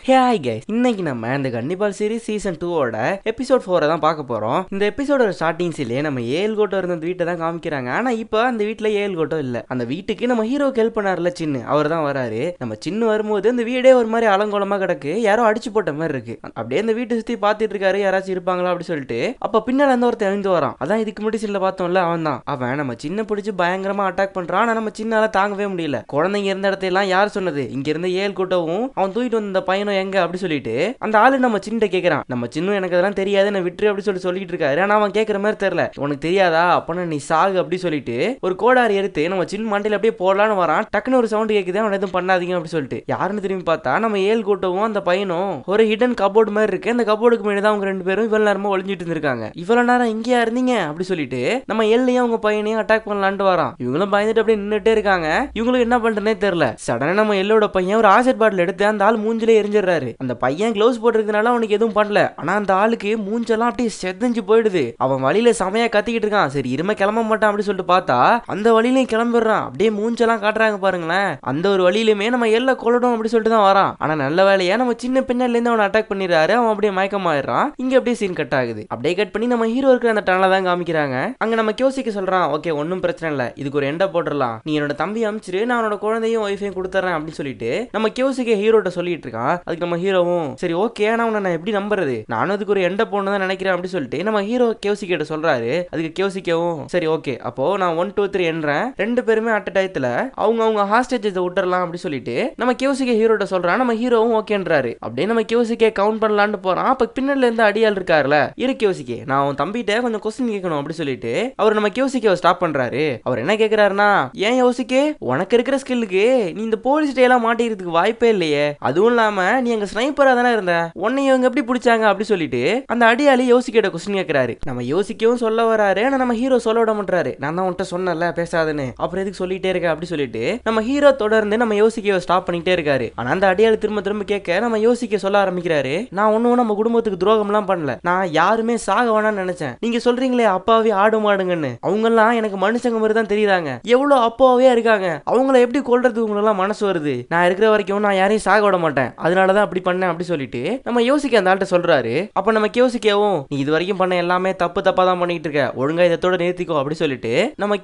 Hi guys, இன்னைக்கு நம்ம இந்த கன்னிபால் சீரிஸ் சீசன் 2 எபிசோட் 4 தான் பார்க்க போறோம். இந்த எபிசோட ஸ்டார்டிங் சீன்லயே நம்ம ஏஎல் கோட்டோ இருந்த வீட்டை தான் காமிக்கிறாங்க. ஆனா இப்போ அந்த வீட்டுல ஏஎல் கோட்டோ இல்ல. அந்த வீட்டுக்கு நம்ம ஹீரோக்கு ஹெல்ப் பண்ணாருல சின்னு, அவர் தான் வராரு. நம்ம சின்னு வரும்போது அந்த வீடே ஒரு மாதிரி அலங்கோலமா கிடக்கு, யாரோ அடிச்சு போட்ட மாதிரி இருக்கு. அப்படியே அந்த வீட்டை சுத்தி பாத்துட்டு இருக்காரு, யாராச்சும் இருப்பாங்களா அப்படி சொல்லிட்டு. அப்ப பின்னால அந்த ஒருத்தன் எழுந்து வரான். அதான் இதுக்கு முன்னாடி சீன்ல பார்த்தோம்ல, அவன் நம்ம சின்ன பிடிச்சி பயங்கரமா அட்டாக் பண்றான். ஆனா நம்ம சின்னால தாங்கவே முடியல. குழந்தைங்க இருந்த இடத்தையெல்லாம் யார் சொன்னது? இங்க இருந்த ஏஎல் கோட்டோவும் அவன் தூக்கிட்டு வந்த பையனும் எங்க அப்படி சொல்லிட்டு அந்த ஆளு நம்ம சின்ன கேக்குறான். நம்ம சின்ன எனக்கு அதெல்லாம் தெரியாது, நான் விட்டுரு அப்படி சொல்லிட்டு இருக்காரு. ஆனா அவன் கேட்கற மாதிரி தெரியல. உனக்கு தெரியாதா, அப்பனா நீ சாகு அப்படி சொல்லிட்டு ஒரு கோடாரி எடுத்து நம்ம சின்ன மண்டையில அப்படியே போடலான்னு வரான். டக்குன்னு ஒரு சவுண்ட் கேக்குது, அவன் எதுவும் பண்ணாதீங்க அப்படி சொல்லிட்டு. யாருன்னு திரும்பி பார்த்தா நம்ம ஏல் கோட்டவும் அந்த பையனும் ஒரு ஹிடன் கபோர்டு மாதிரி இருக்கு. அந்த கபோர்டுக்கு முன்னாடி தான் அவங்க ரெண்டு பேரும் இவ்வளவு நேரமா ஒளிஞ்சிட்டு இருந்திருக்காங்க. இவ்வளவு நேரம் இங்கேயா இருந்தீங்க அப்படி சொல்லிட்டு நம்ம ஏல்லையும் அவங்க பையனையும் அட்டாக் பண்ணலான்ட்டு வரான். இவங்களும் பயந்துட்டு அப்படியே நின்றுட்டே இருக்காங்க. இவங்களுக்கு என்ன பண்றேனே தெரியல. சடனா நம்ம எல்லோட பையன் ஒரு ஆசிட் பாட்டில் எடுத்து அந்த ஆள் மூஞ்சிலே எரிஞ்சிடறாரு. அந்த பையன் கிளவுஸ் போட்டிருக்கனால அவனுக்கு எதுவும் பண்ணல. ஆனா அந்த ஆளுக்கு மூஞ்செல்லாம் அப்படியே செதஞ்சு போயிடுது. அவன் வழியில செமையா கத்திக்கிட்டு இருக்கான். சரி இருமை கிளம்ப மாட்டான் அப்படி சொல்லிட்டு பார்த்தா அந்த வழியிலையும் கிளம்பிடுறான். அப்படியே மூஞ்செல்லாம் காட்டுறாங்க பாருங்களேன். அந்த ஒரு வழியிலுமே நம்ம எல்லாம் கொள்ளடும் அப்படி சொல்லிட்டு தான் வரான். ஆனா நல்ல வேலையா நம்ம சின்ன பின்னால இருந்து அவனை அட்டாக் பண்ணிடுறாரு. அவன் அப்படியே மயக்கமாயிடுறான். இங்க அப்படியே சீன் கட் ஆகுது. அப்படியே கட் பண்ணி நம்ம ஹீரோ இருக்கிற அந்த டனலை தான் காமிக்கிறாங்க. அங்க நம்ம கியோசிக்கு சொல்றான், ஓகே ஒன்னும் பிரச்சனை இல்ல, இதுக்கு ஒரு எண்டை போட்டுடலாம், நீ என்னோட தம்பி அமிச்சிரு, நான் அவனோட குழந்தையும் ஒய்ஃபையும் கொடுத்துறேன் அப்படின்னு சொல்லிட்டு நம்ம கியோசிக்கு ஹீரோட்ட சொல்லிட்டு இருக்கான். அதுக்கு நம்ம ஹீரோவும் சரி ஓகே, ஆனா நான் எப்படி நம்புறது, நானும் அதுக்கு ஒரு எண்டை போடணும் தான் நினைக்கிறேன் அப்படி சொல்லிட்டு நம்ம ஹீரோ கியோசிக்கிட்ட சொல்றாரு. அதுக்கு கியோசிக்கவும் சரி ஓகே, அப்போ நான் 1 2 3 எண்றேன், ரெண்டு பேருமே அட் டயத்துல அவங்க ஹாஸ்டேஜ் விட்டுறலாம் அப்படி சொல்லிட்டு நம்ம கியோசிக்க ஹீரோட்ட சொல்றான். நம்ம ஹீரோவும் ஓகேன்றாரு. அப்படியே நம்ம கியோசிக்க கவுண்ட் பண்ணலான்னு போறான். அப்ப பின்னால இருந்து அடியால் இருக்காருல, இரு கியோசிக்கே, நான் அவன் தம்பிட்ட கொஞ்சம் கொஸ்டின் கேட்கணும் அப்படி சொல்லிட்டு அவர் நம்ம கியோசிக்க ஸ்டாப் பண்றாரு. அவர் என்ன கேட்கிறாருன்னா, ஏன் யோசிக்கே, உனக்கு இருக்கிற ஸ்கில்லுக்கு நீ இந்த போலீஸ் டேலாம் மாட்டிக்கிறதுக்கு வாய்ப்பே இல்லையே, அதுவும் இல்லாம நீ அங்க ஸ்னைப்பரா தானே இருந்த, உன்னை இவங்க எப்படி பிடிச்சாங்க அப்படி சொல்லிட்டு அந்த அடியாளி யோசிக்கிட்ட கொஸ்டின் கேட்கிறாரு. நம்ம யோசிக்கவும் சொல்ல வராரு. ஆனா நம்ம ஹீரோ சொல்ல விட மாட்டாரு. நான் தான் உன்கிட்ட சொன்னல பேசாதுன்னு, அப்புறம் எதுக்கு சொல்லிட்டே இருக்க அப்படி சொல்லிட்டு நம்ம ஹீரோ தொடர்ந்து நம்ம யோசிக்க ஸ்டாப் பண்ணிட்டே இருக்காரு. ஆனா அந்த அடியாளி திரும்ப திரும்ப கேட்க நம்ம யோசிக்க சொல்ல ஆரம்பிக்கிறாரு, நான் ஒன்னும் நம்ம குடும்பத்துக்கு துரோகம் எல்லாம் பண்ணல, நான் யாருமே சாக வேணாம்னு நினைச்சேன், நீங்க சொல்றீங்களே அப்பாவே ஆடு மாடுங்கன்னு, அவங்க எல்லாம் எனக்கு மனுஷங்க மாதிரி தான் தெரியுறாங்க, எவ்வளவு அப்பாவே இருக்காங்க, அவங்கள எப்படி கொல்றது உங்களெல்லாம் மனசு வருது, நான் இருக்கிற வரைக்கும் நான் யாரையும் சாக விட மாட்டேன், அதனாலதான் அப்படி பண்ணேன் அப்படி சொல்லிட்டு நம்ம யோசிக்க அந்த ஆள்கிட்ட சொல்றாரு. அப்ப நம்ம யோசிக்கவும் நீ இது வரைக்கும் பண்ண எல்லாமே தப்பா தான் பண்ணிட்டு இருக்க, ஒழுங்கா இதோட நிறுத்திக்கோ அப்படி சொல்லிட்டு நம்ம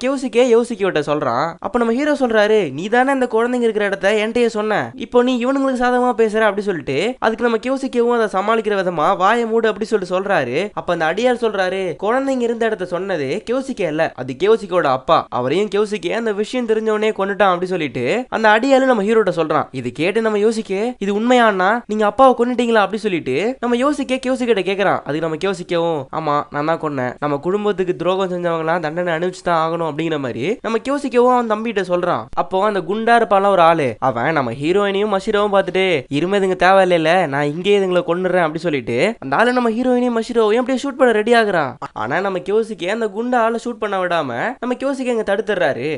யோசிக்கிட்ட சொல்றான். அப்ப நம்ம ஹீரோ சொல்றாரு, நீ தானே அந்த குழந்தைங்க இருக்கிற இடத்த என்கிட்டயே சொன்ன, இப்போ நீ இவனுங்களுக்கு சாதகமா பேசுற அப்படி சொல்லிட்டு அதுக்கு நம்ம யோசிக்கவும் அதை சமாளிக்கிற விதமா வாயை மூடு அப்படி சொல்லிட்டு சொல்றாரு. அப்ப அந்த அடியால் சொல்றாரு, குழந்தைங்க இருந்த இடத்த சொன்னது யோசிக்க இல்ல, அது யோசிக்கோட அப்பா, அவரையும் யோசிக்க அந்த விஷயம் தெரிஞ்சவனே கொண்டுட்டான் அப்படி சொல்லிட்டு அந்த அடியாலும் நம்ம ஹீரோட்ட சொல்றான். இது கேட்டு நம்ம யோசிக்க இது உண்மையானா, நீங்க அப்பாவை கொன்னுட்டீங்களா அப்படி சொல்லிட்டு நம்ம யோசிக்கிட்ட கேக்குறான். அதுக்கு நம்ம யோசிக்கவும் ஆமா நான் தான் கொன்னேன், நம்ம குடும்பத்துக்கு துரோகம் செஞ்சவங்களாம் தண்டனை அனுப்பிச்சு தான் ஆகணும் அப்படிங்கிற மாதிரி நம்ம யோசிக்கவும் அவன் தம்பிகிட்ட சொல்றான். அப்போ அந்த குண்டா இருப்பால ஒரு ஆளு, அவன் நம்ம ஹீரோயினையும் மஷிரோவும் பார்த்துட்டு இருமே இதுங்க தேவையில்ல, நான் இங்கே இதுங்களை கொன்னுறேன் அப்படி சொல்லிட்டு அந்த ஆளு நம்ம ஹீரோயினையும் மஷிரோவையும் அப்படியே ஷூட் பண்ண ரெடி ஆகுறான். ஆனா நம்ம யோசிக்க அந்த குண்டா ஆளை ஷூட் பண்ண விடாம நம்ம யோசிக்க அங்க தடுத்துறாரு.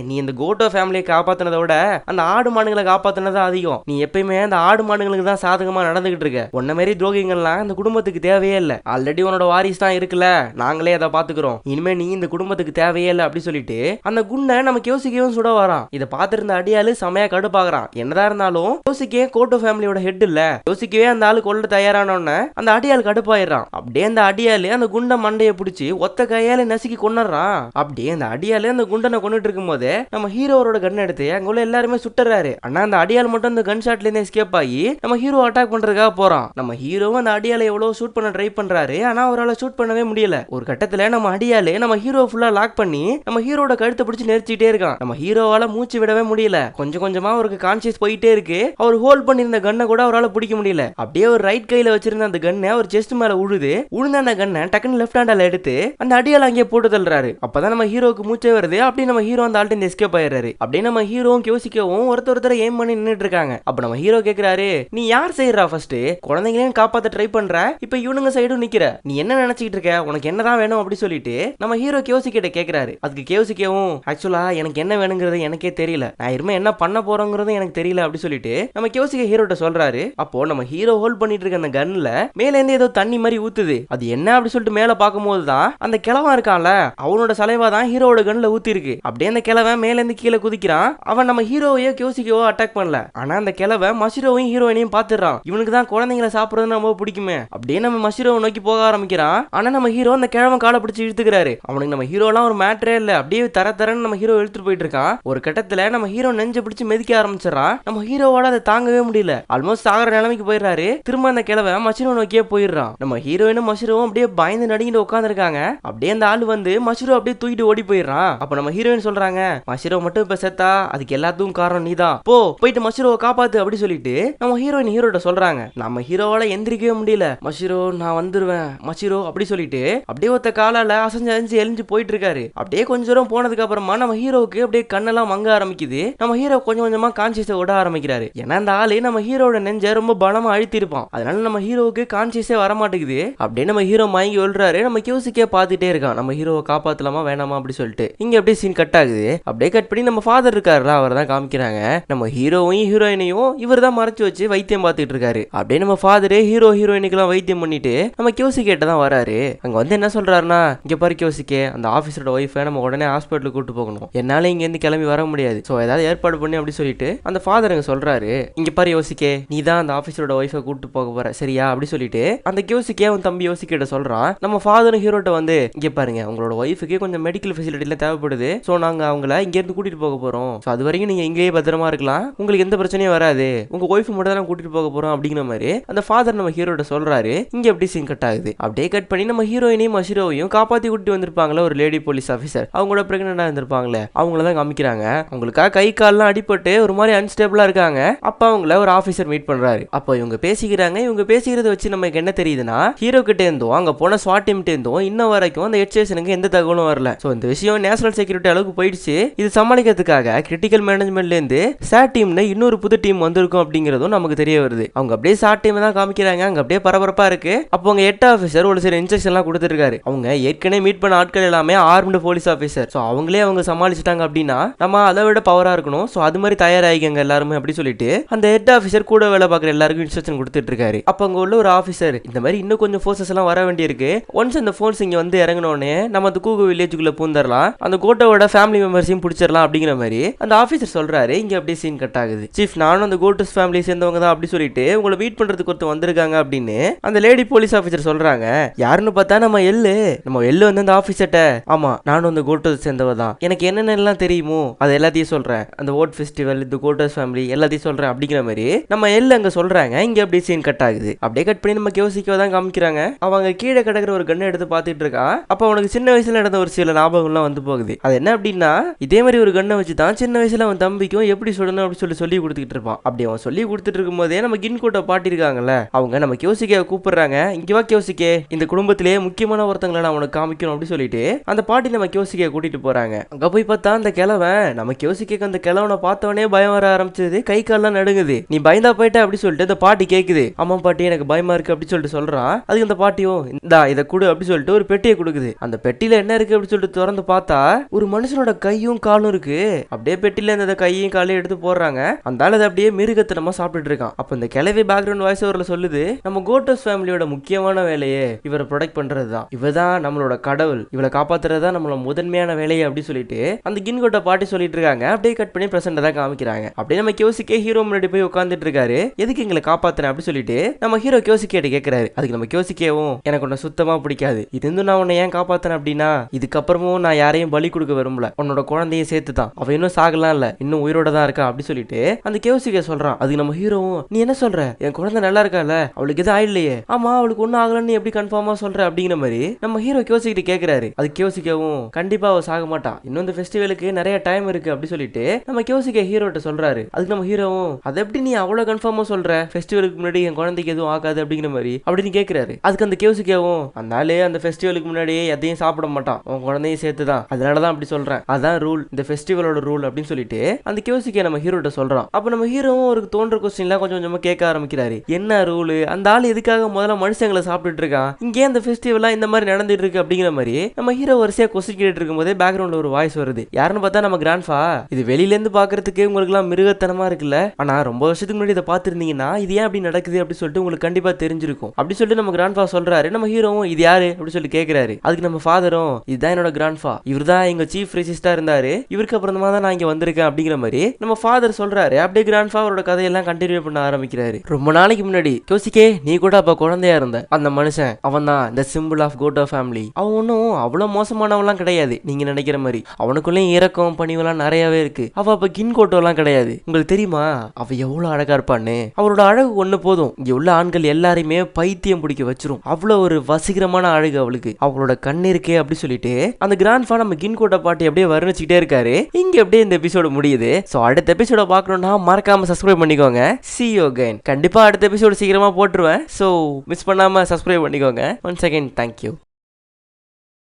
நீ இந்த கோட்டோ ஃபேமிலியை காப்பாத்தினதை விட அந்த ஆடு மாடுகளை காப்பாத்தினதா அதிகம், நீ எப்பயுமே அந்த ஆடு மாடுகளுக்கு தான் சாதகமா நடந்துகிட்டு இருக்க, உன்ன மாதிரி துரோகிகள்லாம் இந்த குடும்பத்துக்கு தேவையே இல்ல, ஆல்ரெடி உன்னோட வாரிசு தான் இருக்குல்ல, நாங்களே அதை பாத்துக்கிறோம், இனிமே நீ இந்த குடும்பத்துக்கு தேவையே இல்ல அப்படி சொல்லிட்டு அந்த குண்டை நமக்கு யோசிக்கவும் சுட வரான். இதை பார்த்திருந்த அடியாளு செமையா கடுப்பாகிறான். என்னதான் இருந்தாலும் யோசிக்க கோட்டோ ஃபேமிலியோட ஹெட் இல்ல, யோசிக்கவே அந்த ஆளு கொல்ல தயாரானோன்னு அந்த அடியாள் கடுப்பாயிடுறான். அப்படியே அந்த அடியாளு அந்த குண்டை மண்டையை பிடிச்சி ஒத்த கையால நசுக்கி கொண்டுறான். அப்படியே அந்த அடியாளு அந்த குண்டனை கொண்டுட்டு இருக்கும் போது நம்ம ஹீரோவோட கன் எடுத்து அங்க உள்ள எல்லாருமே சுட்டுறாரு. ஆனா அந்த அடியாள் மட்டும் அந்த கன் ஷாட்ல இருந்து எஸ்கேப் ஆகி நம்ம ஹீரோ அட்டாக் பண்றதுக்காக போறான். நம்ம ஹீரோவும் அந்த அடியாளை எவ்வளவு ஷூட் பண்ண ட்ரை பண்றாரு. ஆனா அவரால் ஷூட் பண்ணவே முடியல. ஒரு கட்டத்துல நம்ம அடியாளு நம்ம ஹீரோ ஃபுல்லா லாக் பண்ணி நம்ம ஹீரோட கழுத்தை பிடிச்சி நெரிச்சிட்டே இருக்கான். நம்ம ஹீரோவால மூச்சு விடவே முடியல. கொஞ்சம் கொஞ்சமா அவருக்கு கான்சியஸ் போயிட்டே இருக்கு. அவர் ஹோல்ட் பண்ணிருந்த கண்ணை கூட அவரால் பிடிக்க முடியல. அப்படியே ஒரு ரைட் கையில வச்சிருந்த அந்த கண்ணை அவர் செஸ்ட் மேல உழுந்த அந்த கண்ணை டக்குன்னு லெஃப்ட் ஹேண்டால எடுத்து அந்த அடியால அங்கேயே போட்டு தள்ளுறாரு. அப்பதான் நம்ம ஹீரோக்கு மூச்சே வருது. அப்படியே நம்ம ஹீரோ அந்த ஆள்கிட்ட எஸ்கேப் ஆயிடுறாரு. அப்படியே நம்ம ஹீரோவும் யோசிக்கவும் ஒருத்தர் எய்ம் பண்ணி நின்னுட்டு இருக்காங்க. அப்ப நம்ம ஹீரோ கேக்குறாரு, நீ யார் செய்யறா ஃபர்ஸ்ட், குழந்தைங்களையும் காப்பாத்த ட்ரை பண்ற, இப்ப இவனுங்க சைடும் நிக்கிற, நீ என்ன நினைச்சிட்டு இருக்க, உனக்கு என்னதான் வேணும் அப்படி சொல்லிட்டு நம்ம ஹீரோ கியோசிக்கிட்ட கேக்குறாரு. அதுக்கு கியோசிக்கவும் ஆக்சுவலா எனக்கு என்ன வேணுங்கிறது எனக்கே தெரியல, நான் இருமே என்ன பண்ண போறோங்கிறது எனக்கு தெரியல அப்படி சொல்லிட்டு நம்ம கியோசிக்க ஹீரோட்ட சொல்றாரு. அப்போ நம்ம ஹீரோ ஹோல்ட் பண்ணிட்டு இருக்க அந்த கன்ல மேல இருந்து ஏதோ தண்ணி மாதிரி ஊத்துது. அது என்ன அப்படி சொல்லிட்டு மேல பாக்கும்போது தான் அந்த கிழவன் இருக்கான்ல, அவனோட சலைவா தான் ஹீரோட கன்ல ஊத்தி இருக்கு. அப்படியே அந்த கிழவன் மேல இருந்து கீழே குதிக்கிறான். அவன் நம்ம ஹீரோவையோ கியோசிக்கவோ அட்டாக் பண்ணல. ஆனா அந்த கிழவன் மஷிரோவையும் ஹீரோயினையும் ஹீரோயினையும் பாத்துறான். இவனுக்கு தான் குழந்தைங்களை சாப்பிடுறது ரொம்ப பிடிக்குமே. அப்படியே நம்ம மஷிரோவை நோக்கி போக ஆரம்பிக்கிறான். ஆனா நம்ம ஹீரோ அந்த கிழவன் காலை பிடிச்சி இழுத்துக்கிறாரு. அவனுக்கு நம்ம ஹீரோலாம் ஒரு மேட்டரே இல்ல. அப்படியே தரன்னு நம்ம ஹீரோ இழுத்துட்டு போயிட்டு இருக்கான். ஒரு கட்டத்துல நம்ம ஹீரோ நெஞ்ச பிடிச்சு மெதிக்க ஆரம்பிச்சிடறான். நம்ம ஹீரோவோட அதை தாங்கவே முடியல. ஆல்மோஸ்ட் சாகர நிலைமைக்கு போயிடுறாரு. திரும்ப அந்த கிழவன் மஷிரோ நோக்கியே போயிடுறான். நம்ம ஹீரோயினும் மஷிரோவும் அப்படியே பயந்து நடுங்கிட்டு உட்காந்துருக்காங்க. அப்படியே அந்த ஆள் வந்து மஷிரோ அப்படியே தூக்கிட்டு ஓடி போயிடுறான். அப்ப நம்ம ஹீரோயின் சொல்றாங்க, மஷிரோ மட்டும் இப்ப செத்தா அதுக்கு எல்லாத்துக்கும் காரணம் நீதான், போயிட்டு மஷிரோவை காப்பாத்து அப்படி சொல்லிட்டு நம்ம ஹீரோயின் ஹீரோட்ட சொல்றாங்க. நம்ம ஹீரோவால எந்திரிக்கவே முடியல. மஷிரோ நான் வந்துருவேன் மஷிரோ அப்படி சொல்லிட்டு அப்படியே ஒத்த காலால அசைஞ்சு எழிஞ்சு போயிட்டு இருக்காரு. அப்படியே கொஞ்ச தூரம் போனதுக்கு அப்புறமா நம்ம ஹீரோவுக்கு அப்படியே கண்ணெல்லாம் மங்க ஆரம்பிக்குது. நம்ம ஹீரோ கொஞ்சம் கொஞ்சமா கான்சியஸை விட ஆரம்பிக்கிறாரு. ஏன்னா அந்த ஆளு நம்ம ஹீரோட நெஞ்ச ரொம்ப பலமா அழுத்தி இருப்பான். அதனால நம்ம ஹீரோவுக்கு கான்சியஸே வர மாட்டேங்குது. அப்படியே நம்ம ஹீரோ மயங்கி விழுறாரு. நம்ம கியூசிக்கே பார்த்துட்டே இருக்கான், நம்ம ஹீரோவை காப்பாத்தலாமா வேணாமா அப்படி சொல்லிட்டு. இங்க அப்படியே சீன் கட் ஆகுது. அப்படியே கட் பண்ணி நம்ம ஃபாதர் இருக்காருல அவர் தான் காமிக்கிறாங்க. நம்ம ஹீரோவையும் ஹீரோயினையும் இவர் தான் மறைச்சு வச்சு வைத்தியம் பார்த்துட்டு இருக்காரு. அப்படியே நம்ம ஃபாதரே ஹீரோயினுக்கெல்லாம் வைத்தியம் பண்ணிட்டு நம்ம கியூசிகேட்ட தான் வராரு. அங்க வந்து என்ன சொல்றாருன்னா, இங்க பாரு கியூசிகே, அந்த ஆபீஸரோட ஒய்ஃபை நம்ம உடனே ஹாஸ்பிட்டலுக்கு கூட்டு போகணும், என்னால இங்க இருந்து கிளம்பி வர முடியாது, சோ ஏதாவது ஏற்பாடு பண்ணி அப்படி சொல்லிட்டு அந்த ஃபாதர் அங்க சொல்றாரு. இங்க பாரு யோசிக்கே, நீ தான் அந்த ஆபீஸரோட ஒய்ஃபை கூட்டு போக போற சரியா அப்படி சொல்லிட்டு அந்த கியூசிக்கே அவன் தம்பி யோசிக்கிட்ட சொல்றான். நம்ம ஃபாதரும் ஹீரோட்ட வந்து, இங்க பாருங்க உங்களோட ஒய்ஃபுக்கு கொஞ்சம் மெடிக்கல் ஃபெசிலிட்டில தேவைப்படுது, சோ நாங்க அவங்கள இங்க இருந்து கூட்டிட்டு போக போறோம், சோ அது வரைக்கும் நீங்க இங்கேயே பத்திரமா இருக்கலாம், உங்களுக்கு எந்த பிரச்சனையும் வராது, உங்க ஒய்ஃப் மட்டும் தான் கூட்டிட்டு போக போறோம் அப்படிங்கிற மாதிரி அந்த ஃபாதர் நம்ம ஹீரோட்ட சொல்றாரு. இங்க எப்படி சீன் கட் ஆகுது. அப்படியே கட் பண்ணி நம்ம ஹீரோயினையும் மஷிரோவையும் காப்பாத்தி கூட்டி வந்திருப்பாங்களே ஒரு லேடி போலீஸ் ஆஃபீஸர், அவங்களோட பிரெக்னெண்டா இருந்திருப்பாங்களே அவங்கள தான் காமிக்கிறாங்க. அவங்களுக்காக கை கால்லாம் அடிபட்டு ஒரு மாதிரி அன்ஸ்டேபிளா இருக்காங்க. அப்ப அவங்கள ஒரு ஆஃபீஸர் மீட் பண்றாரு. அப்போ இவங்க பேசிக்கிறாங்க. இவங்க பேசிக்கிறத வச்சு நமக்கு என்ன தெரியுதுன்னா, ஹீரோ கிட்ட இருந்தோம் அங்க போன ஸ்வாட் டீம்கிட்ட இருந்தோம் இன்ன வரைக்கும் அந்த ஹெட் ஸ்டேஷனுக்கு எந்த தகவலும் வரல. சோ இந்த விஷயம் நேஷனல் செக்யூரிட்டி அளவுக்கு போயிடுச்சு. இது சமாளிக்கிறதுக்காக கிரிட்டிக்கல் மேனேஜ்மெண்ட்ல இருந்து சாட் டீம்னு இன்னொரு புது டீம் வந்திருக்கும் அப்படிங்கிறதும் நமக்கு தெரிய வருது. அவங்க அப்படியே சாட் டீம் தான் காமிக்கிறாங்க. அங்க அப்படியே பரபரப்பா இருக்கு. அப்போ அவங்க ஹெட் ஆஃபீஸர் ஒரு சில இன்ஸ்ட்ரக்ஷன் எல்லாம் கொடுத்துருக்காரு. அவங்க ஏற்கனவே மீட் பண்ண ஆட்கள் எல்லாமே ஆர்ம்டு போலீஸ் ஆஃபீஸர். சோ அவங்களே அவங்க சமாளிச்சுட்டாங்க அப்படின்னா நம்ம அதை விட பவரா இருக்கணும். சோ அது மாதிரி தயாராகிங்க எல்லாருமே அப்படி சொல்லிட்டு அந்த ஹெட் ஆஃபீஸர் கூட வேலை பார்க்குற எல்லாருக்கும் இன்ஸ்ட்ரக்ஷன் கொடுத்துட்டு இருக்காரு. அப்ப அங்க உள்ள ஒரு ஆஃபீஸர், இந்த மாதிரி இன்னும் கொஞ்சம் ஃபோர்ஸஸ் எல்லாம் வர வேண்டியிருக்கு, ஒன்ஸ் அந்த ஃபோர்ஸ் இங்க வந்து இறங்கினோடனே நம்ம அந்த கூகு வில்லேஜுக்குள்ள பூந்தரலாம், அந்த கோட்டோட ஃபேமிலி மெம்பர்ஸையும் பிடிச்சிடலாம் அப்படிங்கிற மாதிரி அந்த ஆஃபீஸர் சொல்றாரு. இங்க அப்படியே சீன் கட் ஆகுது. சீஃப் நானும் அந்த கோட்டஸ் ஃபேமிலி சேர்ந்தவங்க தான் அப்படி சொல்லிட்டு உங்களை மீட் பண்றதுக்கு ஒருத்தர் வந்திருக்காங்க அப்படின்னு அந்த லேடி போலீஸ் ஆஃபீஸர் சொல்றாங்க. யாருன்னு பார்த்தா நம்ம எல்லு வந்து அந்த ஆஃபீஸர்ட்ட, ஆமா நானும் அந்த கோட்டஸ் சேர்ந்தவ தான், எனக்கு என்னென்ன எல்லாம் தெரியுமோ அது எல்லாத்தையும் சொல்றேன், அந்த ஓட் ஃபெஸ்டிவல் இந்த கோட்டஸ் ஃபேமிலி எல்லாத்தையும் சொல்றேன் அப்படிங்கிற மாதிரி நம்ம எல்லு அங்க சொல்றாங்க. இங்க அப்படியே சீன் கட் ஆகுது. அப்படியே கட் பண்ணி நம்ம கியோசிக்கோ தான் காமிக்கிறாங்க. அவங்க கீழே கிடக்கிற ஒரு கண்ணை எடுத்து பார்த்துட்டு இருக்கான். அப்ப அவனுக்கு சின்ன வயசுல நடந்த ஒரு சில ஞாபகம்லாம் வந்து போகுது. அது என்ன அப்படின்னா, இதே மாதிரி ஒரு கண்ணை வச்சு தான் சின்ன வயசுல அவன் தம்பிக்கும் எப்படி சொல்லணும் அப்படின்னு சொல்லி கொடுத்துட்டு இருப்பான். அப்படி அவன் சொல்லி கொடுத்துட்டு இருக்கும் போதே நம்ம கின்கோட்டை பாட்டி இருக்காங்கல்ல, அவங்க நம்ம கியோசிக்கே கூப்பிடுறாங்க. இங்க வா கியோசிக்கே, இந்த குடும்பத்திலேயே முக்கியமான ஒருத்தங்களை நான் உனக்கு காமிக்கணும் அப்படின்னு சொல்லிட்டு அந்த பாட்டி நம்ம கியோசிக்கே கூட்டிட்டு போறாங்க. அங்க போய் பார்த்தா அந்த கிழவன் நம்ம கியோசிக்கேக்கு அந்த கிழவனை பார்த்தவனே பயம் வர ஆரம்பிச்சது, கை கால்லாம் நடுங்குது. நீ பயந்தா போயிட்ட அப்படி சொல்லிட்டு அந்த பாட்டி கேக்குது. ஆமா பாட்டி எனக்கு பயமா இருக்கு அப்படி சொல்லிட்டு சொல்றான். அதுக்கு அந்த பாட்டியும் இந்தா இதை கொடு அப்படி சொல்லிட்டு ஒரு பெட்டியை கொடுக்குது. அந்த பெட்டியில என்ன இருக்கு அப்படி சொல்லிட்டு திறந்து பார்த்தா ஒரு மனுஷனோட கையும் காலும் இருக்கு. அப்படியே பெட்டியில இந்த கையும் காலையும் எடுத்து போடுறாங்க. அந்த ஆள் அதை அப்படியே மிருகத்தனமா சாப்பிட்டுட்டு இருக்கான். அப்ப இந்த கிளவி பேக்ரவுண்ட் வாய்ஸ் ஓவர்ல சொல்லுது, நம்ம கோட்டஸ் ஃபேமிலியோட முக்கியமான வேலையே இவரை ப்ரொடெக்ட் பண்றதுதான், இவதான் நம்மளோட கடவுள், இவளை காப்பாத்துறதா நம்மளோட முதன்மையான வேலையை அப்படி சொல்லிட்டு அந்த கின்கோட்டை பாட்டி சொல்லிட்டு இருக்காங்க. அப்படியே கட் பண்ணி பிரசன்ட் தான் காமிக்கிறாங்க. அப்படியே நம்ம கியோசிக்கே ஹீரோ முன்னாடி போய் உட்காந்துட்டு இருக்காரு. எதுக்கு எங்களை காப்பாத்துறேன் அப்படி சொல்லிட்டு நம்ம ஹீரோ கியோசிக்கேட்ட கேட்கிறாரு. அதுக்கு நம்ம கியோசிக்கேவும், எனக்கு உன்னை சுத்தமா பிடிக்காது, இது இருந்து நான் உன்னை ஏன் காப்பாத்துறேன் அப்படின்னா இதுக்கப்புறமும் நான் யாரையும் பலி கொடுக்க விரும்பல, உன்னோட குழந்தைய சேர்த்து தான், அவ இன்னும் சாகலாம் இல்ல இன்னும் உயிரோட தான் இருக்கா அப்படி சொல்லிட்டு அந்த கியோசிக்கே சொல்றான். அதுக்கு நம்ம ஹீரோவும், நீ என்ன சொல்ற, என் குழந்தை நல்லா இருக்கால, அவளுக்கு எதுவும் ஆயிடலையே, ஆமா அவளுக்கு ஒன்னும் ஆகலன்னு எப்படி கன்ஃபார்மா சொல்ற அப்படிங்கிற மாதிரி நம்ம ஹீரோ கியோசிக்கிட்ட கேட்கிறாரு. அது கியோசிக்கவும், கண்டிப்பா அவ சாக மாட்டா, இன்னும் இந்த ஃபெஸ்டிவலுக்கு நிறைய டைம் இருக்கு அப்படி சொல்லிட்டு நம்ம கியோசிக்கே ஹீரோட்ட சொல்றாரு. அதுக்கு நம்ம ஹீரோவும், அதை எப்படி நீ அவ்வளவு கன்ஃபார்மா சொல்ற, ஃபெஸ்டிவலுக்கு முன்னாடி என் குழந்தைக்கு எதுவும் ஆகாது அப்படிங்கிற மாதிரி அப்படின்னு கேட்கிறாரு. அதுக்கு அந்த கியோசிக்கவும், அதனாலே அந்த ஃபெஸ்டிவலுக்கு முன்னாடியே எதையும் சாப்பிட மாட்டான், உன் குழந்தையும் சேர்த்துதான், அதனாலதான் அப்படி சொல்றேன், அதான் ரூல், இந்த ஃபெஸ்டிவலோட ரூல் அப்படின்னு சொல்லிட்டு அந்த கியோசிக்கே நம்ம ஹீரோட்ட சொல்றான். அப்ப நம்ம ஹீரோவும் ஒரு தோன்ற கொஸ்டின்லாம் கொஞ்சம் கொஞ்சமா கேட்க ஆரம்பிக்கிறாரு. என்ன ரூல், அந்த ஆள் எதுக்காக முதல்ல மனுஷங்களை சாப்பிட்டுட்டு இருக்கான், இங்கே அந்த ஃபெஸ்டிவலா இந்த மாதிரி நடந்துட்டு இருக்கு அப்படிங்கிற மாதிரி நம்ம ஹீரோ வரிசையா கொஸ்டின் கேட்டு இருக்கும் போதே பேக்ரவுண்ட்ல ஒரு வாய்ஸ் வருது. யாருன்னு பார்த்தா நம்ம கிராண்ட்ஃபா. இது வெளியில இருந்து பாக்குறதுக்கு உங்களுக்கு எல்லாம் மிருகத்தனமா இருக்குல்ல, ஆனா ரொம்ப வருஷத்துக்கு முன்னாடி இதை பாத்துருந்தீங்கன்னா இது ஏன் அப்படி நடக்குது அப்படி சொல்லிட்டு உங்களுக்கு கண்டிப்பா தெரிஞ்சிருக்கும் அப்படி சொல்லிட்டு நம்ம கிராண்ட்ஃபா சொல்றாரு. நம்ம ஹீரோவும், இது யாரு அப்படி சொல்லி கேட்கிறாரு. அதுக்கு நம்ம ஃபாதரும், இதுதான் என்னோட கிராண்ட்ஃபா, இவர் தான் எங்க சீஃப் ரெசிஸ்டா இருந்தாரு, இவருக்கு அப்புறமா தான் நான் இங்க வந்திருக்கேன் அப்படிங்கிற மாதிரி நம்ம ஃபாதர் சொல்றாரு. அப்படியே கிராண்ட்ஃபா அவரோட கதையெல்லாம் கண்டினியூ பண்ண ஆரம்பிக்கிறாரு. ரொம்ப நாளைக்கு முன்னாடி யோசிக்கே நீ கூட அப்ப குழந்தையா இருந்த அந்த மனுஷன் அவன் தான் இந்த சிம்பிள் ஆஃப் கோட்டோ ஃபேமிலி. அவன் ஒன்னும் அவ்வளவு மோசமானவெல்லாம் கிடையாது நீங்க நினைக்கிற மாதிரி. அவனுக்குள்ளேயும் இறக்கம் பணிவெல்லாம் நிறையவே இருக்கு. அவ அப்ப கின் கோட்டோ எல்லாம் கிடையாது. உங்களுக்கு தெரியுமா அவ எவ்வளவு அழகா இருப்பான்னு? அவரோட அழகு ஒண்ணு போதும் இங்க உள்ள ஆண்கள் எல்லாரையுமே பைத்தியம் பிடிக்க வச்சிரும். அவ்வளவு ஒரு வசீகரமான அழகு அவளுக்கு. அவளோட கண்ணு இருக்கே அப்படி சொல்லிட்டு அந்த கிராண்ட்ஃபா நம்ம கின் கோட்டோ பாட்டி அப்படியே வர்ணிச்சுக்கிட்டே இருக்காரு. இங்க அப்படியே இந்த எபிசோடு முடியுது. சோ அடுத்த எபிசோட பார்க்கணும்னா மறக்காம சப்ஸ்கிரைப் பண்ணிக்கோங்க. See you again. கண்டிப்பா அடுத்த எபிசோடு சீக்கிரமா போட்டுருவேன். சோ மிஸ் பண்ணாம சப்ஸ்கிரைப் பண்ணிக்கோங்க. Once again thank you.